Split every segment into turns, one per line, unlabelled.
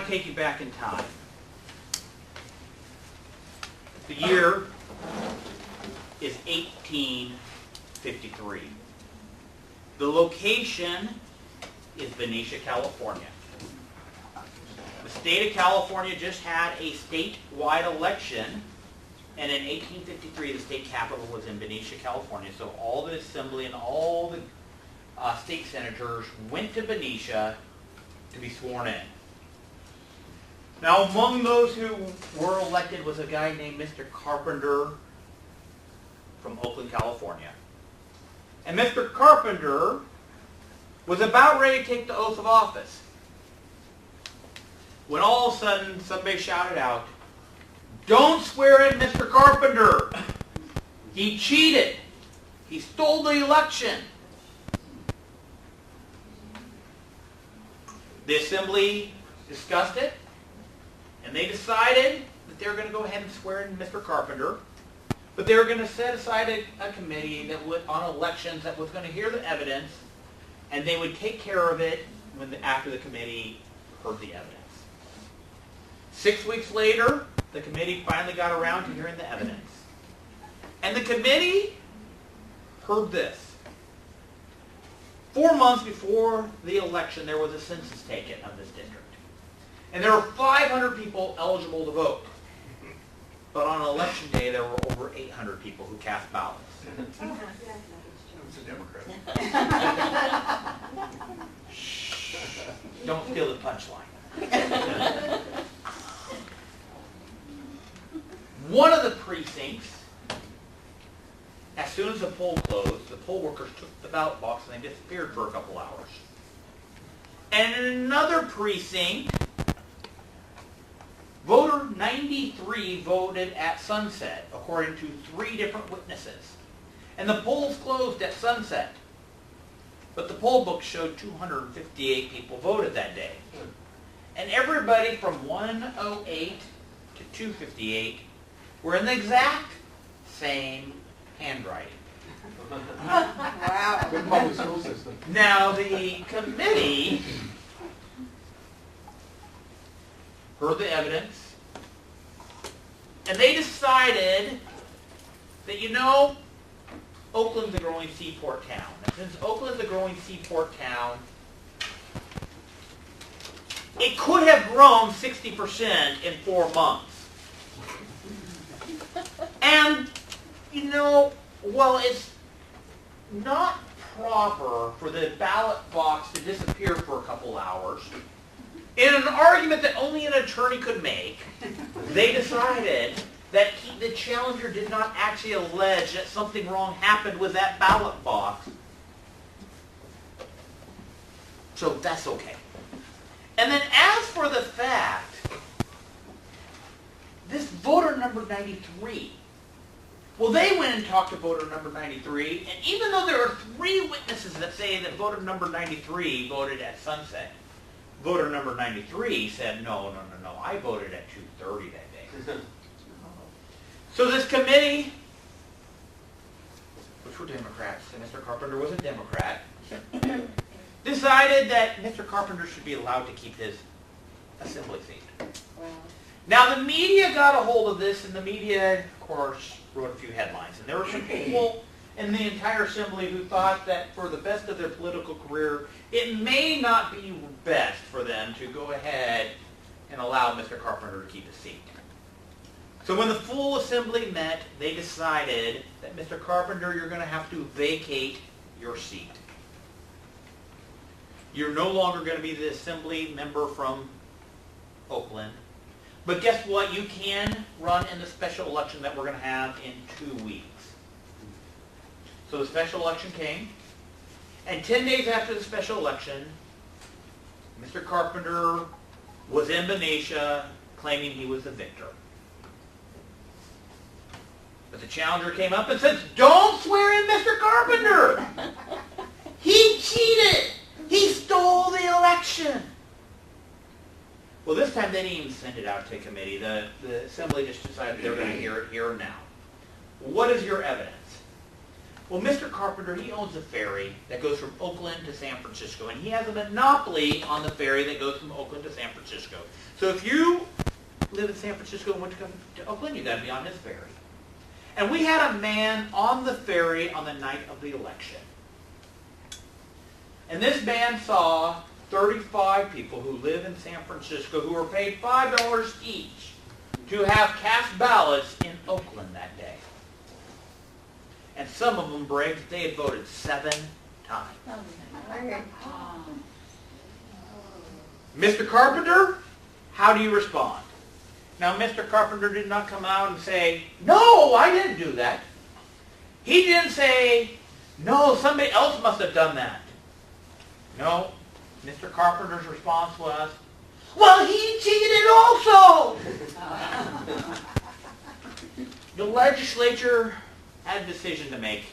to take you back in time. The year is 1853. The location is Benicia, California. The state of California just had a statewide election, and in 1853 the state capital was in Benicia, California. So all the assembly and all the state senators went to Benicia to be sworn in. Now, among those who were elected was a guy named Mr. Carpenter from Oakland, California. And Mr. Carpenter was about ready to take the oath of office when all of a sudden somebody shouted out, "Don't swear in Mr. Carpenter. He cheated. He stole the election." The assembly discussed it, and they decided that they were going to go ahead and swear in Mr. Carpenter, but they were going to set aside a committee that would, on elections, that was going to hear the evidence, and they would take care of it after the committee heard the evidence. 6 weeks later, the committee finally got around to hearing the evidence. And the committee heard this. 4 months before the election, there was a census taken of this district. And there were 500 people eligible to vote. But on election day, there were over 800 people who cast ballots.
It's a Democrat.
Shh. Don't steal the punchline. One of the precincts, as soon as the poll closed, the poll workers took the ballot box and they disappeared for a couple hours. And in another precinct, voter 93 voted at sunset, according to 3 different witnesses. And the polls closed at sunset. But the poll book showed 258 people voted that day. And everybody from 108 to 258 were in the exact same handwriting.
Wow.
Good public school system.
Now, the committee heard the evidence, and they decided that, Oakland's a growing seaport town. And since Oakland's a growing seaport town, it could have grown 60% in 4 months. And, while it's not proper for the ballot box to disappear for a couple hours, in an argument that only an attorney could make, they decided that the challenger did not actually allege that something wrong happened with that ballot box. So that's okay. And then as for the fact, this voter number 93, well, they went and talked to voter number 93, and even though there are 3 witnesses that say that voter number 93 voted at sunset, voter number 93 said, no, I voted at 2:30 that day. So this committee, which were Democrats, and Mr. Carpenter was a Democrat, decided that Mr. Carpenter should be allowed to keep his assembly seat.
Wow.
Now the media got a hold of this, and the media, of course, wrote a few headlines. And there were some people in the entire assembly who thought that for the best of their political career, it may not be best for them to go ahead and allow Mr. Carpenter to keep his seat. So when the full assembly met, they decided that, Mr. Carpenter, you're going to have to vacate your seat. You're no longer going to be the assembly member from Oakland. But guess what? You can run in the special election that we're going to have in 2 weeks. So the special election came, and 10 days after the special election, Mr. Carpenter was in Benicia claiming he was the victor. But the challenger came up and says, "Don't swear in Mr. Carpenter! He cheated! He stole the election!" Well, this time they didn't even send it out to a committee. The assembly just decided they were going to hear it here and now. What is your evidence? Well, Mr. Carpenter, he owns a ferry that goes from Oakland to San Francisco, and he has a monopoly on the ferry that goes from Oakland to San Francisco. So if you live in San Francisco and want to come to Oakland, you got to be on his ferry. And we had a man on the ferry on the night of the election. And this man saw 35 people who live in San Francisco who were paid $5 each to have cast ballots in Oakland that day. And some of them bragged that they had voted 7 times. Mr. Carpenter, how do you respond? Now, Mr. Carpenter did not come out and say, no, I didn't do that. He didn't say, no, somebody else must have done that. No, Mr. Carpenter's response was, well, he cheated also. The legislature had a decision to make.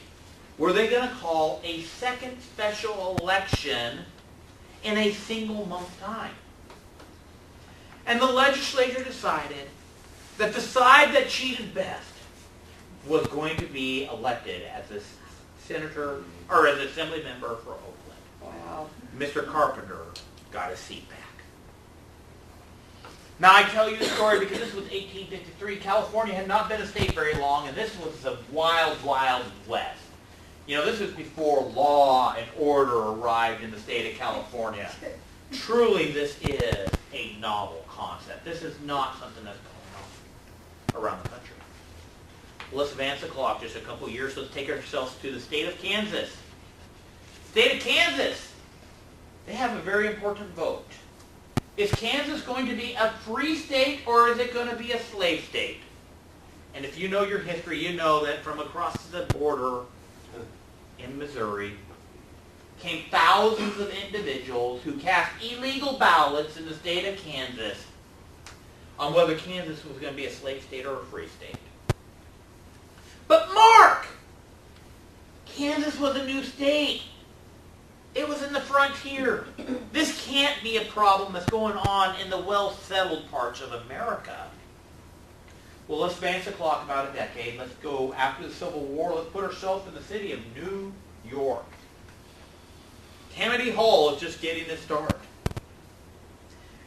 Were they going to call a second special election in a single month time? And the legislature decided that the side that cheated best was going to be elected as a senator or as an assembly member for Oakland.
Wow.
Mr. Carpenter got a seat back. Now I tell you the story because this was 1853. California had not been a state very long, and this was the wild, wild west. You know, this was before law and order arrived in the state of California. Truly, this is a novel concept. This is not something that's going on around the country. Well, let's advance the clock just a couple years. Let's take ourselves to the state of Kansas. State of Kansas, they have a very important vote. Is Kansas going to be a free state or is it going to be a slave state? And if you know your history, you know that from across the border in Missouri came thousands of individuals who cast illegal ballots in the state of Kansas on whether Kansas was going to be a slave state or a free state. But Mark! Kansas was a new state. It was in the frontier. This can't be a problem that's going on in the well-settled parts of America. Well, let's advance the clock about a decade. Let's go after the Civil War. Let's put ourselves in the city of New York. Tammany Hall is just getting its start.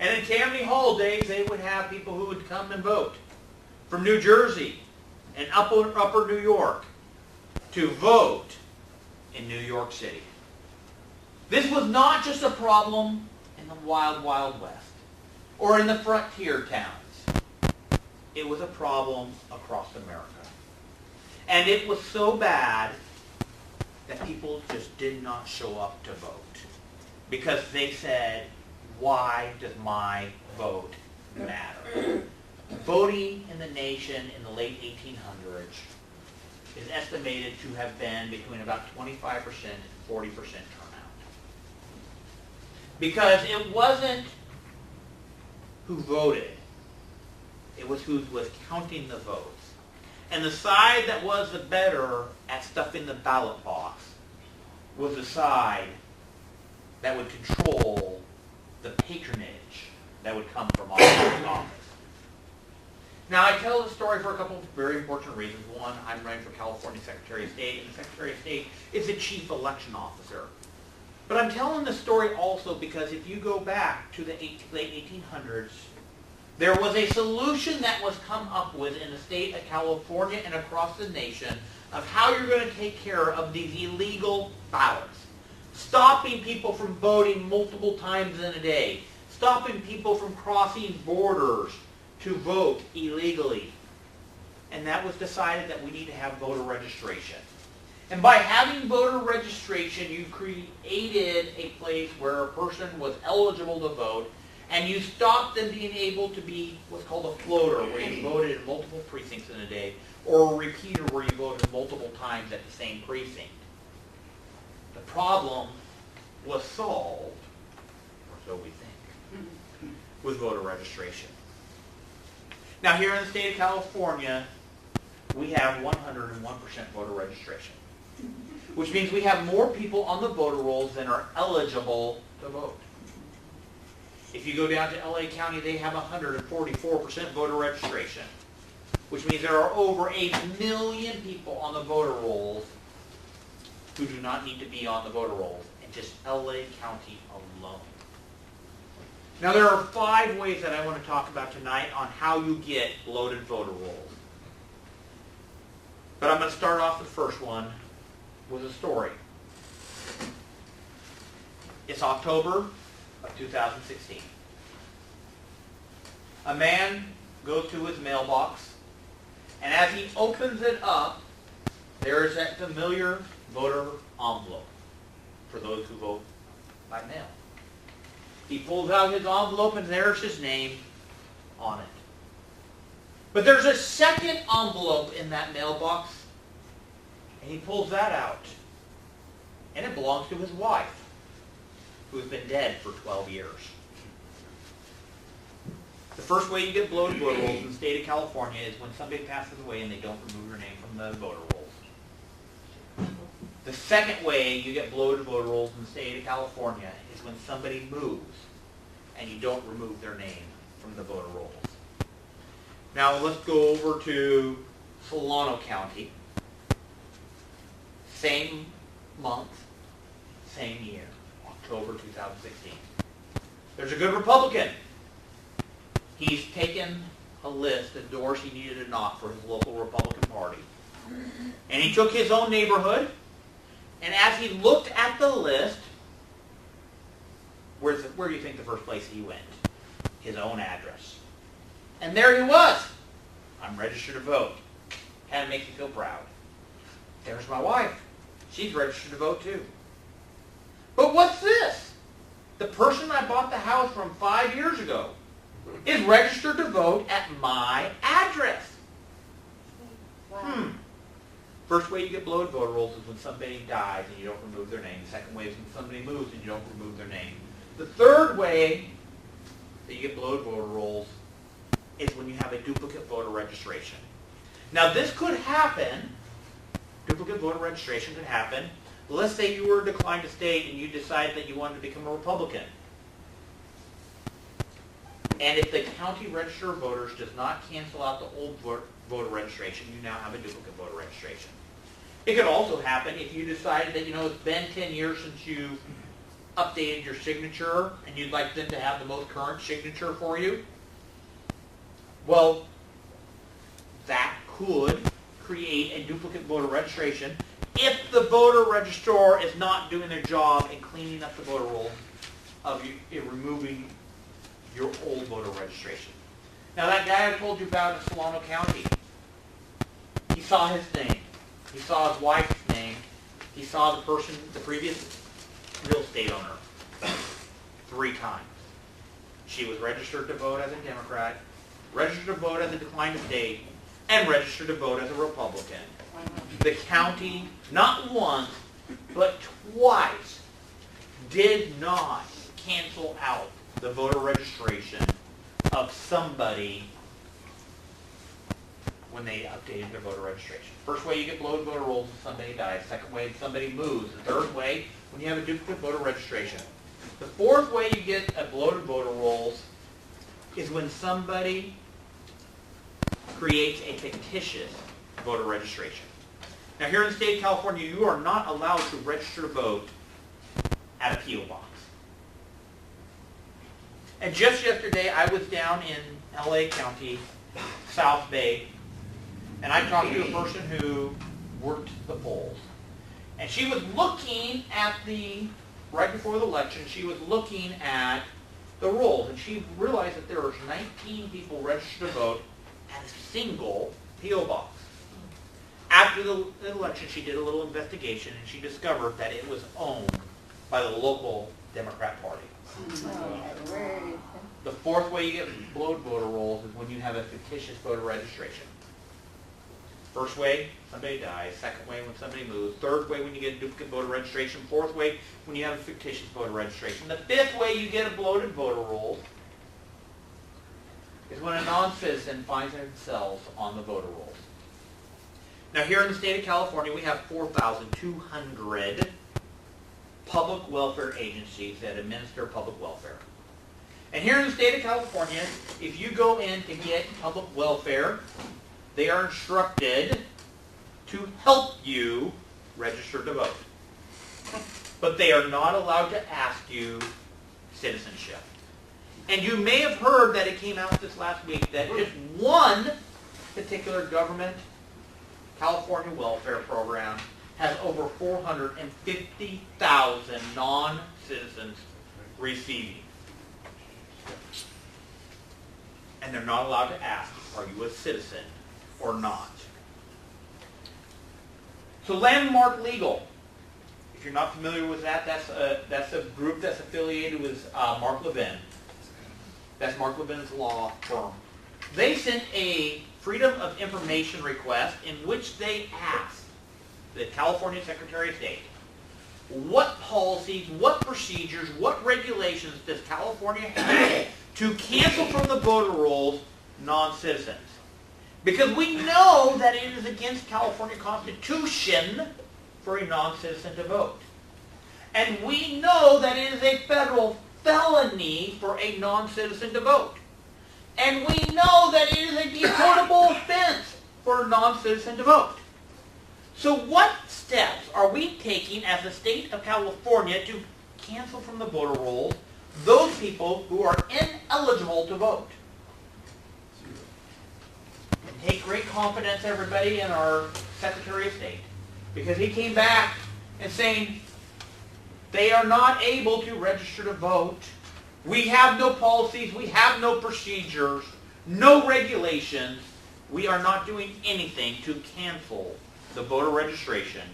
And in Tammany Hall days, they would have people who would come and vote from New Jersey and upper New York to vote in New York City. This was not just a problem in the wild, wild west or in the frontier towns. It was a problem across America. And it was so bad that people just did not show up to vote because they said, why does my vote matter? Voting in the nation in the late 1800s is estimated to have been between about 25% and 40% turnout. Because it wasn't who voted, it was who was counting the votes. And the side that was the better at stuffing the ballot box was the side that would control the patronage that would come from office. Now, I tell this story for a couple of very important reasons. One, I'm running for California Secretary of State, and the Secretary of State is the chief election officer. But I'm telling this story also because if you go back to the late 1800s, there was a solution that was come up with in the state of California and across the nation of how you're going to take care of these illegal ballots. Stopping people from voting multiple times in a day. Stopping people from crossing borders to vote illegally. And that was decided that we need to have voter registration. And by having voter registration, you created a place where a person was eligible to vote, and you stopped them being able to be what's called a floater, where you voted in multiple precincts in a day, or a repeater, where you voted multiple times at the same precinct. The problem was solved, or so we think, with voter registration. Now, here in the state of California, we have 101% voter registration, which means we have more people on the voter rolls than are eligible to vote. If you go down to LA County, they have 144% voter registration, which means there are over 8 million people on the voter rolls who do not need to be on the voter rolls in just LA County alone. Now there are 5 ways that I want to talk about tonight on how you get bloated voter rolls. But I'm going to start off the first one with a story. It's October of 2016. A man goes to his mailbox, and as he opens it up, there is that familiar voter envelope for those who vote by mail. He pulls out his envelope, and there's his name on it. But there's a second envelope in that mailbox, and he pulls that out, and it belongs to his wife, who's been dead for 12 years. The first way you get bloated voter rolls in the state of California is when somebody passes away and they don't remove their name from the voter rolls. The second way you get bloated voter rolls in the state of California is when somebody moves and you don't remove their name from the voter rolls. Now let's go over to Solano County. Same month, same year, October 2016. There's a good Republican. He's taken a list of doors he needed to knock for his local Republican Party. And he took his own neighborhood, and as he looked at the list, where do you think the first place he went? His own address. And there he was. I'm registered to vote. Kind of makes me feel proud. There's my wife. She's registered to vote too. But what's this? The person I bought the house from 5 years ago is registered to vote at my address.
Wow.
First way you get bloated voter rolls is when somebody dies and you don't remove their name. The second way is when somebody moves and you don't remove their name. The third way that you get bloated voter rolls is when you have a duplicate voter registration. Now this could happen, duplicate voter registration could happen. Let's say you were declined a state and you decided that you wanted to become a Republican. And if the county register of voters does not cancel out the old voter registration, you now have a duplicate voter registration. It could also happen if you decided that, it's been 10 years since you updated your signature and you'd like them to have the most current signature for you. Well, that could create a duplicate voter registration if the voter registrar is not doing their job in cleaning up the voter roll of you, in removing your old voter registration. Now that guy I told you about in Solano County, he saw his name, he saw his wife's name, he saw the previous real estate owner 3 times. She was registered to vote as a Democrat, registered to vote as a declined state, and registered to vote as a Republican. The county, not once, but twice, did not cancel out the voter registration of somebody when they updated their voter registration. First way you get bloated voter rolls is somebody dies. Second way, somebody moves. The third way, when you have a duplicate voter registration. The fourth way you get a bloated voter rolls is when somebody creates a fictitious voter registration. Now here in the state of California, you are not allowed to register to vote at a P.O. box. And just yesterday, I was down in LA County, South Bay, and I talked to a person who worked the polls. And she was looking at right before the election, she was looking at the rolls, and she realized that there were 19 people registered to vote at a single P.O. box. After the election, she did a little investigation, and she discovered that it was owned by the local Democrat Party. The fourth way you get bloated voter rolls is when you have a fictitious voter registration. First way, somebody dies. Second way, when somebody moves. Third way, when you get a duplicate voter registration. Fourth way, when you have a fictitious voter registration. The fifth way you get a bloated voter roll is when a non-citizen finds themselves on the voter rolls. Now here in the state of California, we have 4,200 public welfare agencies that administer public welfare. And here in the state of California, if you go in to get public welfare, they are instructed to help you register to vote. but they are not allowed to ask you citizenship. And you may have heard that it came out this last week that just one particular government, California welfare program, has over 450,000 non-citizens receiving. And they're not allowed to ask, are you a citizen or not? So Landmark Legal, if you're not familiar with that, that's a group that's affiliated with Mark Levin. That's Mark Levin's law firm. They sent a Freedom of Information request in which they asked the California Secretary of State, what policies, what procedures, what regulations does California have to cancel from the voter rolls non-citizens? Because we know that it is against California Constitution for a non-citizen to vote. And we know that it is a federal felony for a non-citizen to vote. And we know that it is a deportable offense for a non-citizen to vote. So what steps are we taking as the state of California to cancel from the voter rolls those people who are ineligible to vote? And take great confidence, everybody, in our Secretary of State, because he came back and saying they are not able to register to vote. We have no policies, we have no procedures, no regulations. We are not doing anything to cancel the voter registration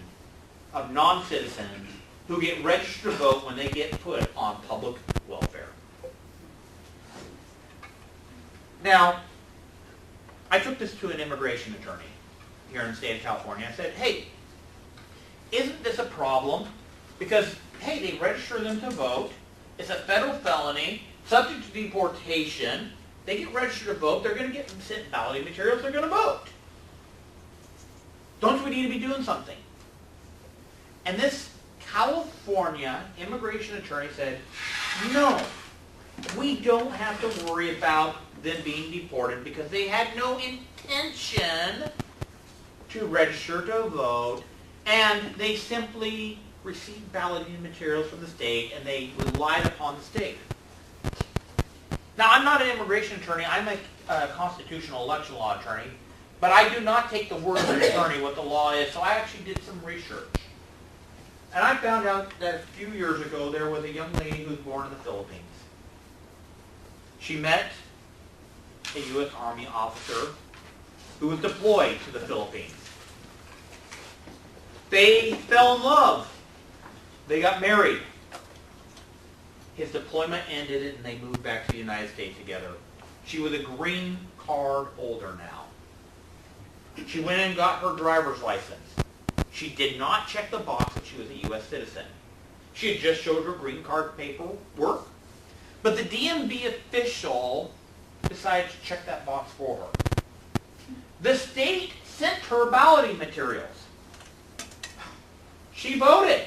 of non-citizens who get registered to vote when they get put on public welfare. Now, I took this to an immigration attorney here in the state of California. I said, hey, isn't this a problem? Because, hey, they register them to vote. It's a federal felony, subject to deportation. They get registered to vote. They're going to get sent balloting materials. They're going to vote. Don't we need to be doing something? And this California immigration attorney said, no, we don't have to worry about them being deported because they had no intention to register to vote, and they simply received balloting materials from the state and they relied upon the state. Now, I'm not an immigration attorney. I'm a constitutional election law attorney, but I do not take the word of an attorney what the law is, so I actually did some research. And I found out that a few years ago there was a young lady who was born in the Philippines. She met a U.S. Army officer who was deployed to the Philippines. They fell in love. They got married. His deployment ended and they moved back to the United States together. She was a green card holder now. She went and got her driver's license. She did not check the box that she was a U.S. citizen. She had just showed her green card paperwork. But the DMV official decided to check that box for her. The state sent her balloting materials. She voted.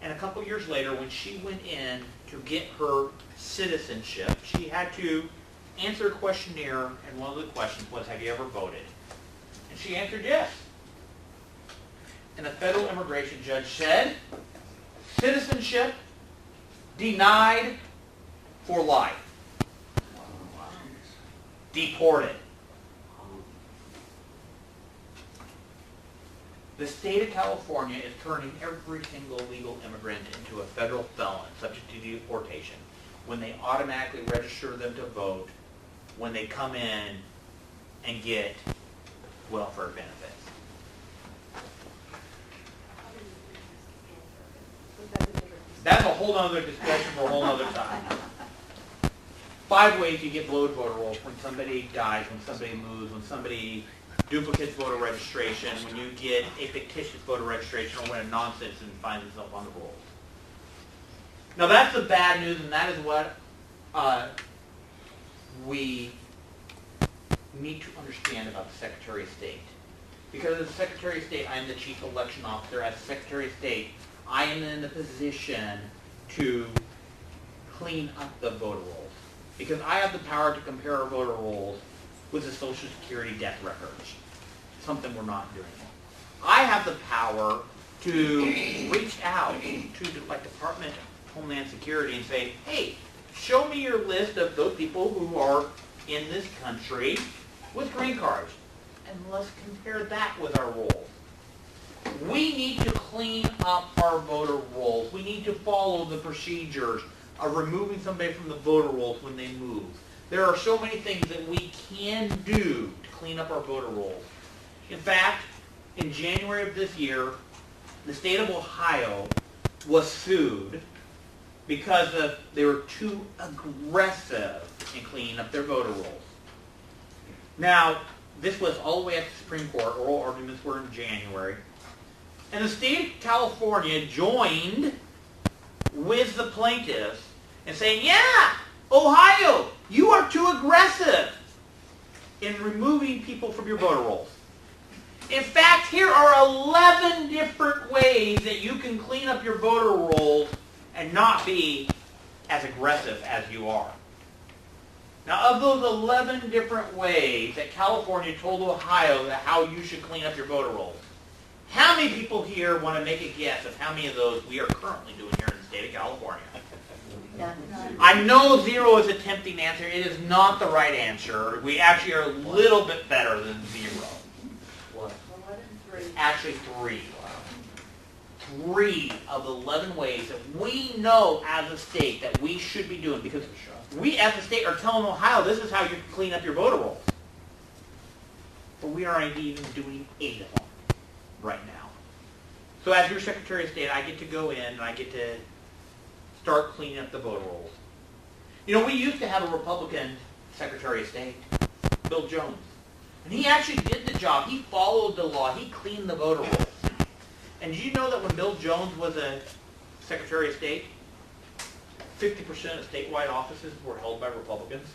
And a couple years later, when she went in to get her citizenship, she had to answer a questionnaire, and one of the questions was, have you ever voted? And she answered yes. And the federal immigration judge said, citizenship denied for life. Deported. The state of California is turning every single legal immigrant into a federal felon subject to deportation when they automatically register them to vote when they come in and get welfare benefits. That's a whole other discussion for a whole other time. 5 ways you get bloated voter rolls: when somebody dies, when somebody moves, when somebody duplicates voter registration, when you get a fictitious voter registration, or when a non-citizen finds himself on the rolls. Now that's the bad news, and that is what we need to understand about the Secretary of State. Because as the Secretary of State, I am the Chief Election Officer. As the Secretary of State, I am in the position to clean up the voter rolls. Because I have the power to compare our voter rolls with the Social Security death records. Something we're not doing. I have the power to reach out to like Department of Homeland Security and say, hey, show me your list of those people who are in this country with green cards. And let's compare that with our rolls. We need to clean up our voter rolls. We need to follow the procedures of removing somebody from the voter rolls when they move. There are so many things that we can do to clean up our voter rolls. In fact, in January of this year, the state of Ohio was sued because they were too aggressive in cleaning up their voter rolls. Now, this was all the way up to the Supreme Court. Oral arguments were in January. And the state of California joined with the plaintiffs in saying, yeah, Ohio, you are too aggressive in removing people from your voter rolls. In fact, here are 11 different ways that you can clean up your voter rolls and not be as aggressive as you are. Now, of those 11 different ways that California told Ohio that how you should clean up your voter rolls, how many people here want to make a guess of how many of those we are currently doing here in the state of California? I know 0 is a tempting answer. It is not the right answer. We actually are a little bit better than 0. Actually 3. 3 of the 11 ways that we know as a state that we should be doing, because we as a state are telling Ohio this is how you can clean up your voter rolls. But we aren't even doing 8 of them right now. So as your Secretary of State, I get to go in and I get to start cleaning up the voter rolls. You know, we used to have a Republican Secretary of State, Bill Jones. And he actually did the job. He followed the law. He cleaned the voter rolls. And did you know that when Bill Jones was a Secretary of State, 50% of statewide offices were held by Republicans?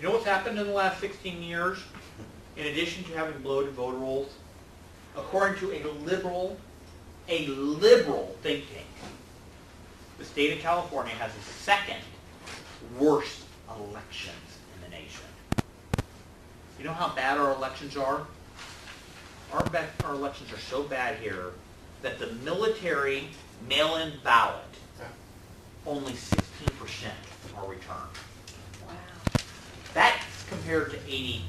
You know what's happened in the last 16 years? In addition to having bloated voter rolls, according to a liberal think tank, the state of California has the second worst elections in the nation. You know how bad our elections are? Our elections are so bad here that the military mail-in ballot, only 16% are returned.
Wow.
That's compared to 83%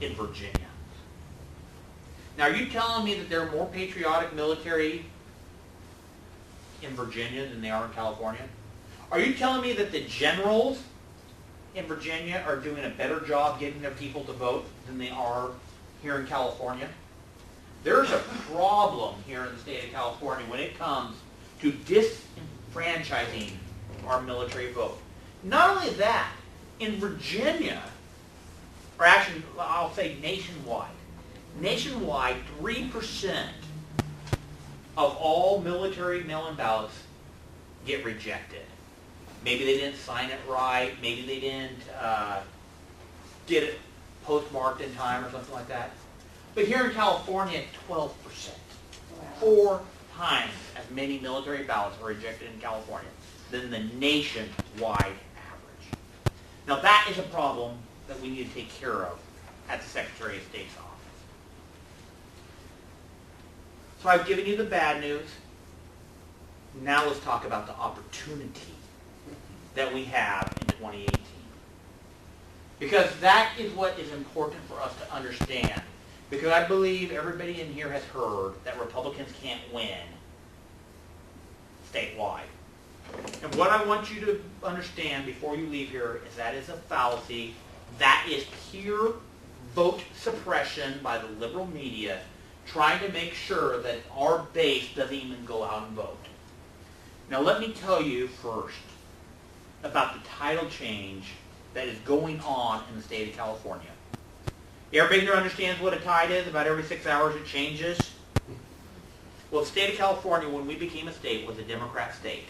in Virginia. Now, are you telling me that there are more patriotic military in Virginia than they are in California? Are you telling me that the generals in Virginia are doing a better job getting their people to vote than they are here in California? There's a problem here in the state of California when it comes to disenfranchising our military vote. Not only that, in Virginia, or actually I'll say nationwide, 3% of all military mail-in ballots get rejected. Maybe they didn't sign it right, maybe they didn't get it postmarked in time or something like that. But here in California, 12%.
Wow.
4 times as many military ballots are rejected in California than the nationwide average. Now that is a problem that we need to take care of at the Secretary of State's office. So I've given you the bad news. Now let's talk about the opportunity that we have in 2018. Because that is what is important for us to understand. Because I believe everybody in here has heard that Republicans can't win statewide. And what I want you to understand before you leave here is that is a fallacy. That is pure vote suppression by the liberal media trying to make sure that our base doesn't even go out and vote. Now let me tell you first about the title change that is going on in the state of California. Everybody here understands what a tide is? About every 6 hours it changes? Well, the state of California, when we became a state, was a Democrat state.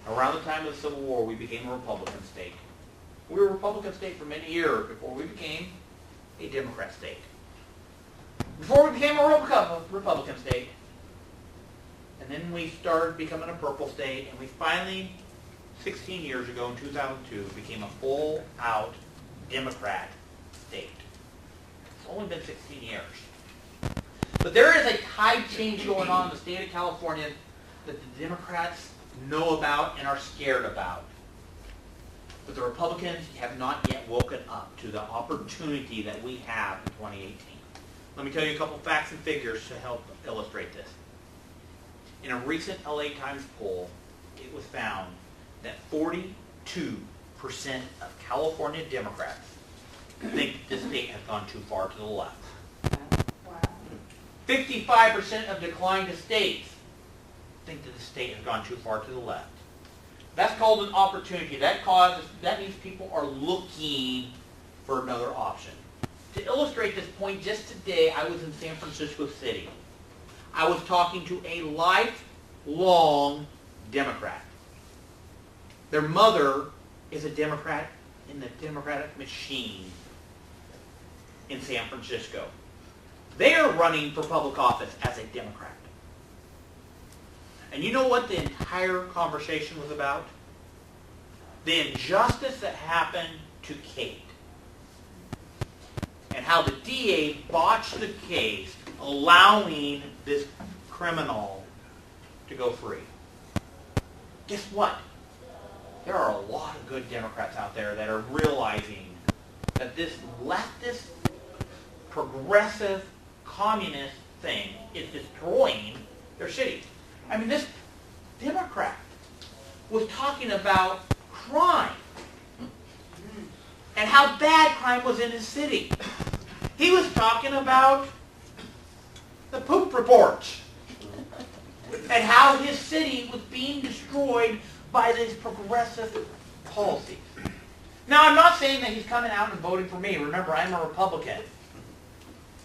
Around the time of the Civil War, we became a Republican state. We were a Republican state for many years before we became a Democrat state. Before we became a Republican state, and then we started becoming a purple state, and we finally, 16 years ago in 2002, became a full-out Democrat state. It's only been 16 years. But there is a tide change going on in the state of California that the Democrats know about and are scared about. But the Republicans have not yet woken up to the opportunity that we have in 2018. Let me tell you a couple facts and figures to help illustrate this. In a recent LA Times poll, it was found that 42% of California Democrats think this state has gone too far to the left.
Wow.
55% of declined states think that the state has gone too far to the left. That's called an opportunity. That means people are looking for another option. To illustrate this point, just today I was in San Francisco City. I was talking to a lifelong Democrat. Their mother is a Democrat in the Democratic machine in San Francisco. They are running for public office as a Democrat. And you know what the entire conversation was about? The injustice that happened to Kate. And how the DA botched the case, allowing this criminal to go free. Guess what? There are a lot of good Democrats out there that are realizing that this leftist, progressive, communist thing is destroying their cities. I mean, this Democrat was talking about crime and how bad crime was in his city. He was talking about the poop reports and how his city was being destroyed by these progressive policies. Now, I'm not saying that he's coming out and voting for me. Remember, I'm a Republican.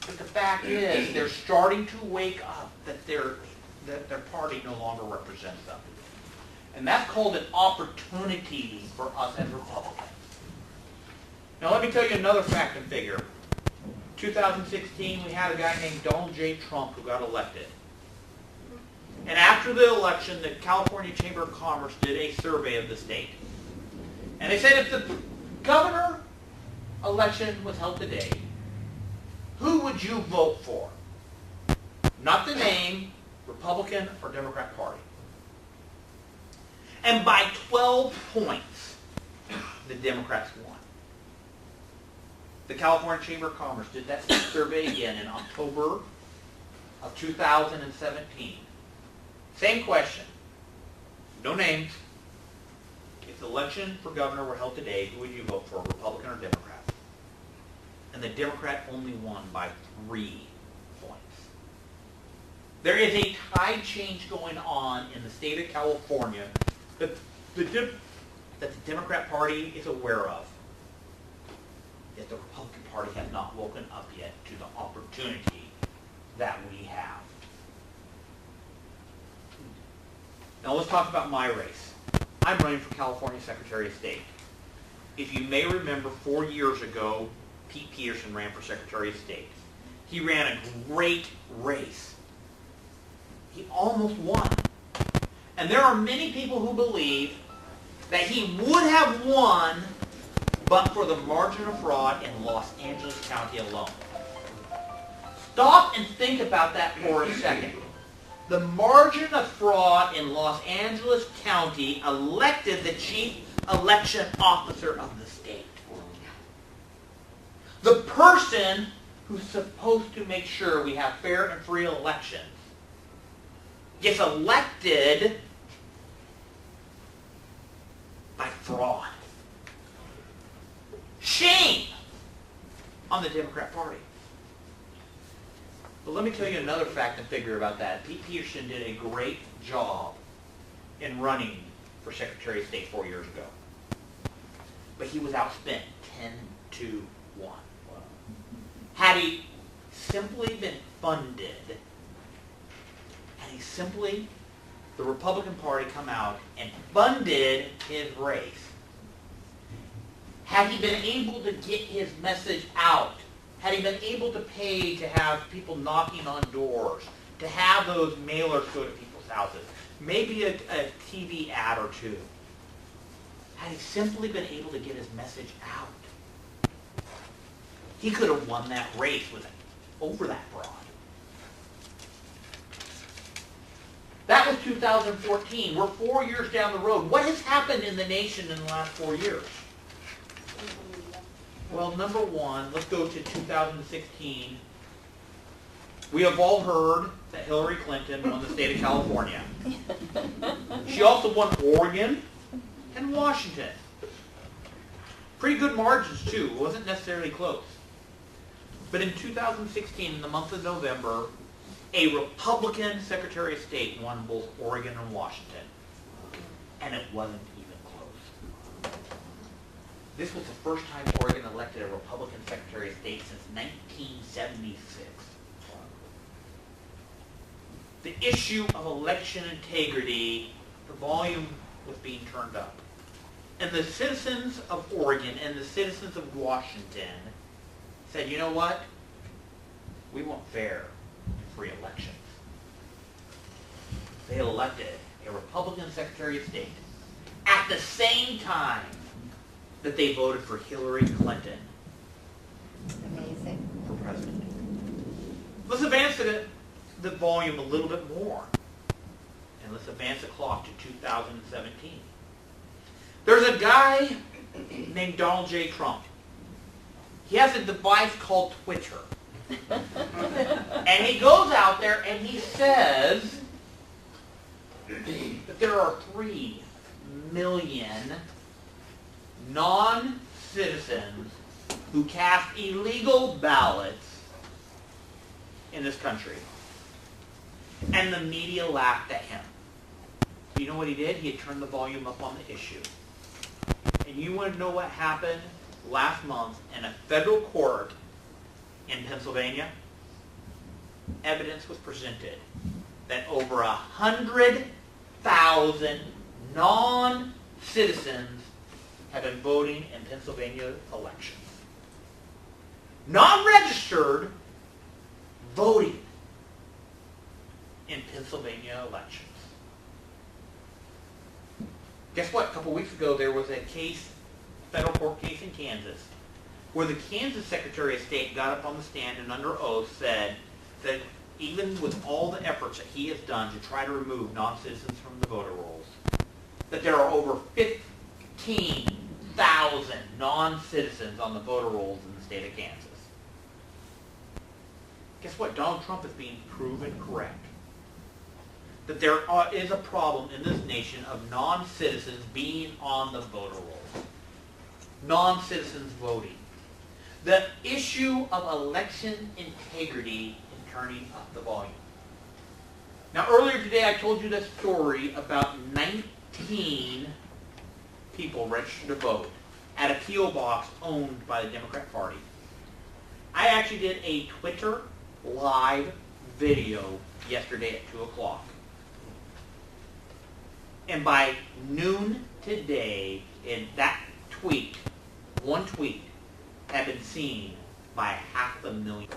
But the fact is, they're starting to wake up that their party no longer represents them. And that's called an opportunity for us as Republicans. Now let me tell you another fact and figure. 2016, we had a guy named Donald J. Trump who got elected. And after the election, the California Chamber of Commerce did a survey of the state. And they said if the governor election was held today, who would you vote for? Not the name, Republican or Democrat Party. And by 12 points, the Democrats won. The California Chamber of Commerce did that survey again in October of 2017. Same question. No names. If the election for governor were held today, who would you vote for, Republican or Democrat? And the Democrat only won by 3 points. There is a tide change going on in the state of California that the Democrat Party is aware of. Yet the Republican Party has not woken up yet to the opportunity that we have. Now let's talk about my race. I'm running for California Secretary of State. If you may remember, 4 years ago, Pete Peterson ran for Secretary of State. He ran a great race. He almost won. And there are many people who believe that he would have won but for the margin of fraud in Los Angeles County alone. Stop and think about that for a second. The margin of fraud in Los Angeles County elected the chief election officer of the state. The person who's supposed to make sure we have fair and free elections gets elected by fraud. Shame on the Democrat Party. But let me tell you another fact and figure about that. Pete Peterson did a great job in running for Secretary of State 4 years ago. But he was outspent 10-1. Had he simply been funded, the Republican Party come out and funded his race, had he been able to get his message out, had he been able to pay to have people knocking on doors, to have those mailers go to people's houses, maybe a TV ad or two, had he simply been able to get his message out, he could have won that race over that fraud. 2014. We're 4 years down the road. What has happened in the nation in the last 4 years? Well, number one, let's go to 2016. We have all heard that Hillary Clinton won the state of California. She also won Oregon and Washington. Pretty good margins, too. It wasn't necessarily close. But in 2016, in the month of November, a Republican Secretary of State won both Oregon and Washington. And it wasn't even close. This was the first time Oregon elected a Republican Secretary of State since 1976. The issue of election integrity, the volume was being turned up. And the citizens of Oregon and the citizens of Washington said, you know what? We want fair and free elections. They elected a Republican Secretary of State at the same time that they voted for Hillary Clinton
Amazing.
for president. Let's advance the volume a little bit more. And let's advance the clock to 2017. There's a guy named Donald J. Trump. He has a device called Twitter. And he goes out there and he says that there are 3 million non-citizens who cast illegal ballots in this country. And the media laughed at him. You know what he did? He had turned the volume up on the issue. And you want to know what happened last month in a federal court in Pennsylvania? Evidence was presented that over 100,000 non-citizens have been voting in Pennsylvania elections. Non-registered voting in Pennsylvania elections. Guess what? A couple weeks ago there was a case, federal court case in Kansas, where the Kansas Secretary of State got up on the stand and under oath said that even with all the efforts that he has done to try to remove non-citizens from the voter rolls, that there are over 15,000 non-citizens on the voter rolls in the state of Kansas. Guess what? Donald Trump is being proven correct. That there is a problem in this nation of non-citizens being on the voter rolls. Non-citizens voting. The issue of election integrity is turning up the volume. Now earlier today I told you that story about 19 people registered to vote at a P.O. box owned by the Democrat Party. I actually did a Twitter live video yesterday at 2 o'clock. And by noon today, in that tweet, one tweet, had been seen by 500,000.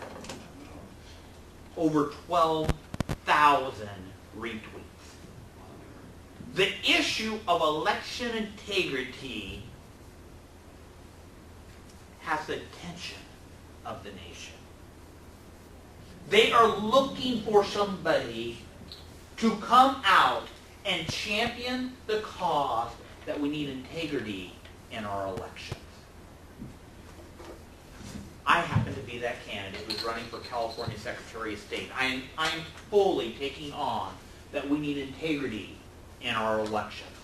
Over 12,000 retweets. The issue of election integrity has the attention of the nation. They are looking for somebody to come out and champion the cause that we need integrity in our elections. I happen to be that candidate who's running for California Secretary of State. I'm fully taking on that we need integrity in our elections.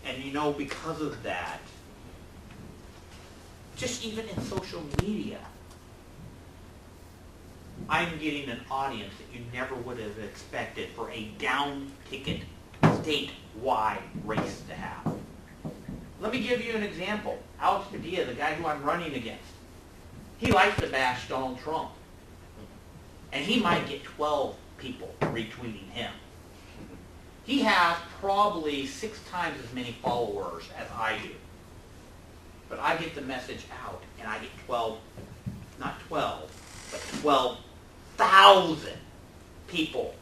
And you know, because of that, just even in social media, I'm getting an audience that you never would have expected for a down-ticket statewide race to have. Let me give you an example. Alex Padilla, the guy who I'm running against, he likes to bash Donald Trump. And he might get 12 people retweeting him. He has probably 6 times as many followers as I do. But I get the message out, and I get 12,000 people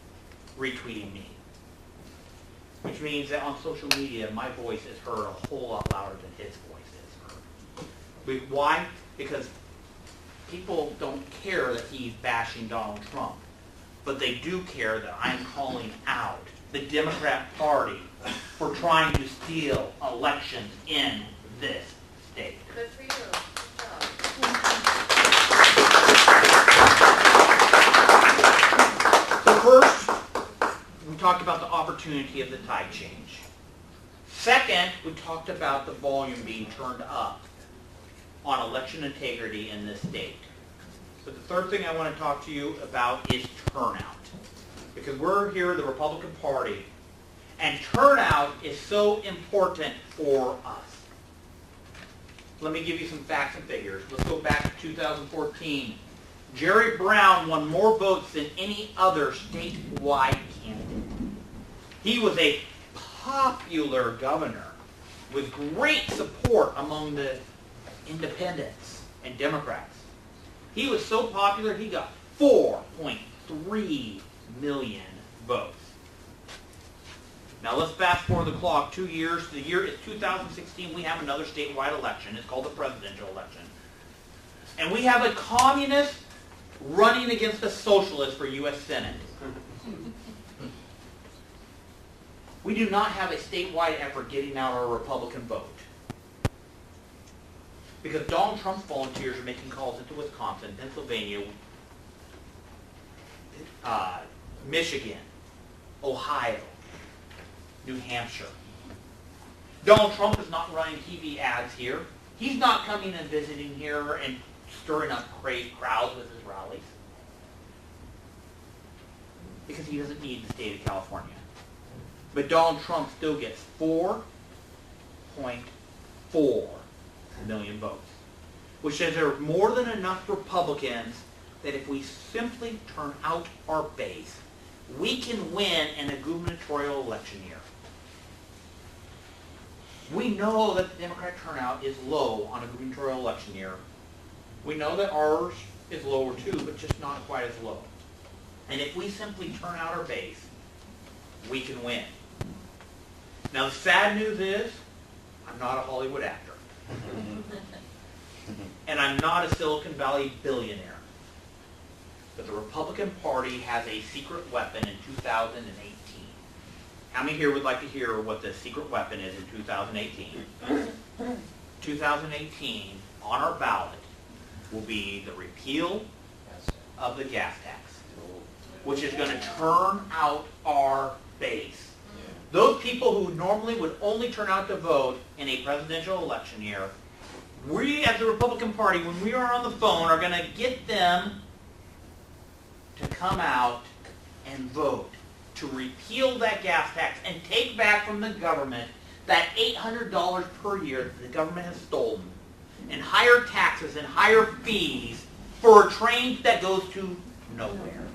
retweeting me. Which means that on social media, my voice is heard a whole lot louder than his voice is heard. Why? Because people don't care that he's bashing Donald Trump. But they do care that I'm calling out the Democrat Party for trying to steal elections in this state.
Good for you. Good job.
So first, we talked about the opportunity of the tide change. Second, we talked about the volume being turned up on election integrity in this state. But the third thing I want to talk to you about is turnout. Because we're here, the Republican Party, and turnout is so important for us. Let me give you some facts and figures. Let's go back to 2014. Jerry Brown won more votes than any other statewide candidate. He was a popular governor with great support among the independents and Democrats. He was so popular, he got 4.3 million votes. Now let's fast forward the clock 2 years. The year is 2016. We have another statewide election. It's called the presidential election. And we have a communist running against a socialist for U.S. Senate. We do not have a statewide effort getting out our Republican vote. Because Donald Trump's volunteers are making calls into Wisconsin, Pennsylvania, Michigan, Ohio, New Hampshire. Donald Trump is not running TV ads here. He's not coming and visiting here and stirring up crazy crowds with his rallies. Because he doesn't need the state of California. But Donald Trump still gets 4.4 million votes. Which says there are more than enough Republicans that if we simply turn out our base, we can win in a gubernatorial election year. We know that the Democrat turnout is low on a gubernatorial election year. We know that ours is lower too, but just not quite as low. And if we simply turn out our base, we can win. Now the sad news is, I'm not a Hollywood actor. And I'm not a Silicon Valley billionaire. But the Republican Party has a secret weapon in 2018. How many here would like to hear what the secret weapon is in 2018? 2018, on our ballot, will be the repeal of the gas tax, which is going to turn out our base. Those people who normally would only turn out to vote in a presidential election year, we as the Republican Party, when we are on the phone, are going to get them to come out and vote to repeal that gas tax and take back from the government that $800 per year that the government has stolen, and higher taxes and higher fees for a train that goes to nowhere,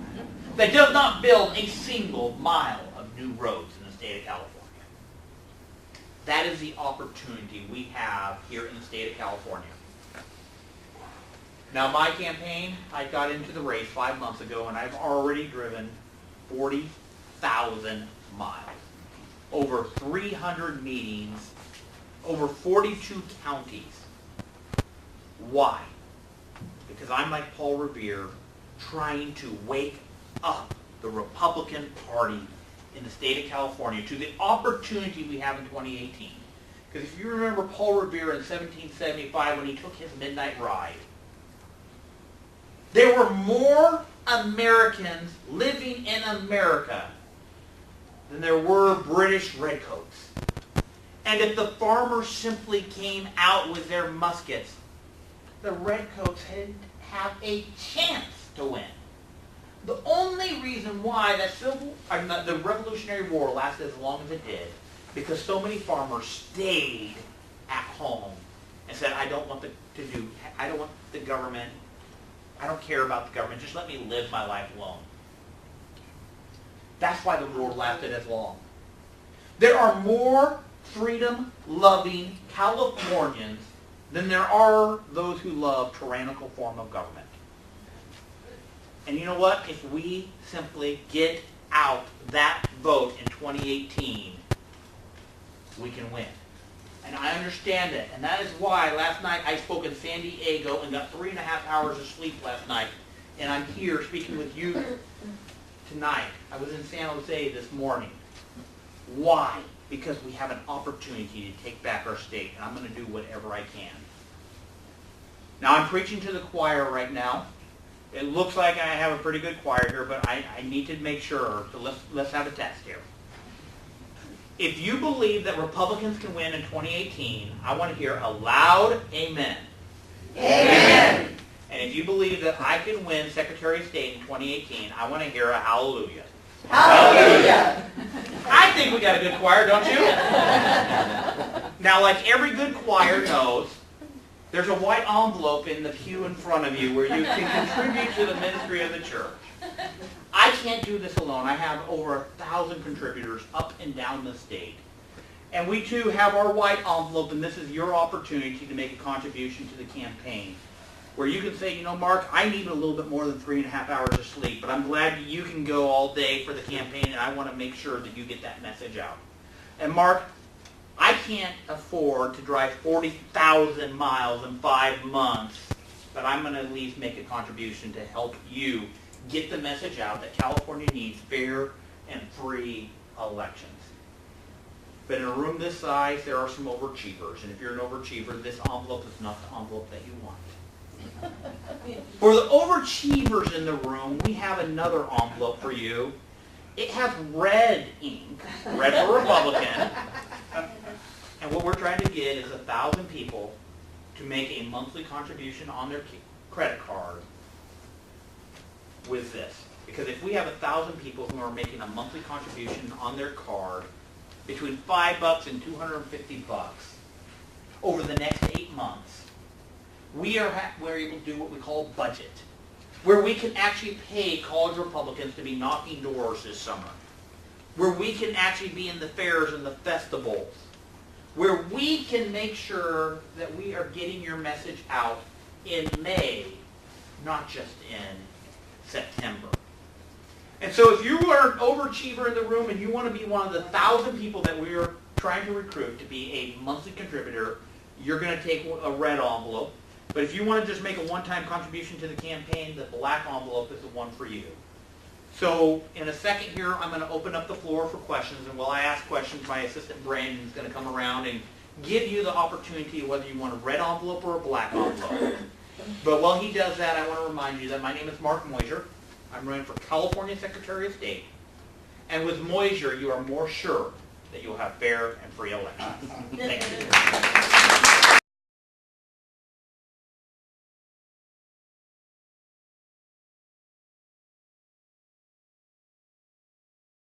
that does not build a single mile of new roads in the state of California. That is the opportunity we have here in the state of California. Now my campaign, I got into the race 5 months ago and I've already driven 40,000 miles. Over 300 meetings, over 42 counties. Why? Because I'm like Paul Revere, trying to wake up the Republican Party in the state of California to the opportunity we have in 2018. Because if you remember Paul Revere in 1775 when he took his midnight ride, there were more Americans living in America than there were British redcoats. And if the farmers simply came out with their muskets, the redcoats didn't have a chance to win. The only reason why the Revolutionary War lasted as long as it did, because so many farmers stayed at home and said, I don't want the government, I don't care about the government, just let me live my life alone. That's why the war lasted as long. There are more freedom-loving Californians than there are those who love tyrannical form of government. And you know what? If we simply get out that vote in 2018, we can win. And I understand it. And that is why last night I spoke in San Diego and got 3.5 hours of sleep last night. And I'm here speaking with you tonight. I was in San Jose this morning. Why? Because we have an opportunity to take back our state, and I'm going to do whatever I can. Now, I'm preaching to the choir right now. It looks like I have a pretty good choir here, but I need to make sure, so let's have a test here. If you believe that Republicans can win in 2018, I want to hear a loud amen.
Amen.
And if you believe that I can win Secretary of State in 2018, I want to hear a hallelujah.
Hallelujah.
I think we got a good choir, don't you? Now, like every good choir knows, there's a white envelope in the pew in front of you where you can contribute to the ministry of the church. I can't do this alone. I have over 1,000 contributors up and down the state. And we too have our white envelope, and this is your opportunity to make a contribution to the campaign. Where you can say, you know, Mark, I need a little bit more than 3.5 hours of sleep, but I'm glad you can go all day for the campaign, and I want to make sure that you get that message out. And Mark, I can't afford to drive 40,000 miles in 5 months, but I'm going to at least make a contribution to help you get the message out that California needs fair and free elections. But in a room this size, there are some overachievers, and if you're an overachiever, this envelope is not the envelope that you want. For the overachievers in the room, we have another envelope for you. It has red ink, red for Republican, and what we're trying to get is 1,000 people to make a monthly contribution on their credit card with this. Because if we have 1,000 people who are making a monthly contribution on their card between $5 and $250 over the next 8 months, we're able to do what we call budget, where we can actually pay college Republicans to be knocking doors this summer, where we can actually be in the fairs and the festivals, where we can make sure that we are getting your message out in May, not just in September. And so if you are an overachiever in the room and you want to be one of the 1,000 people that we are trying to recruit to be a monthly contributor, you're going to take a red envelope. But if you want to just make a one-time contribution to the campaign, the black envelope is the one for you. So in a second here, I'm going to open up the floor for questions. And while I ask questions, my assistant Brandon is going to come around and give you the opportunity whether you want a red envelope or a black envelope. But while he does that, I want to remind you that my name is Mark Meuser. I'm running for California Secretary of State. And with Meuser, you are more sure that you'll have fair and free elections. Thank you.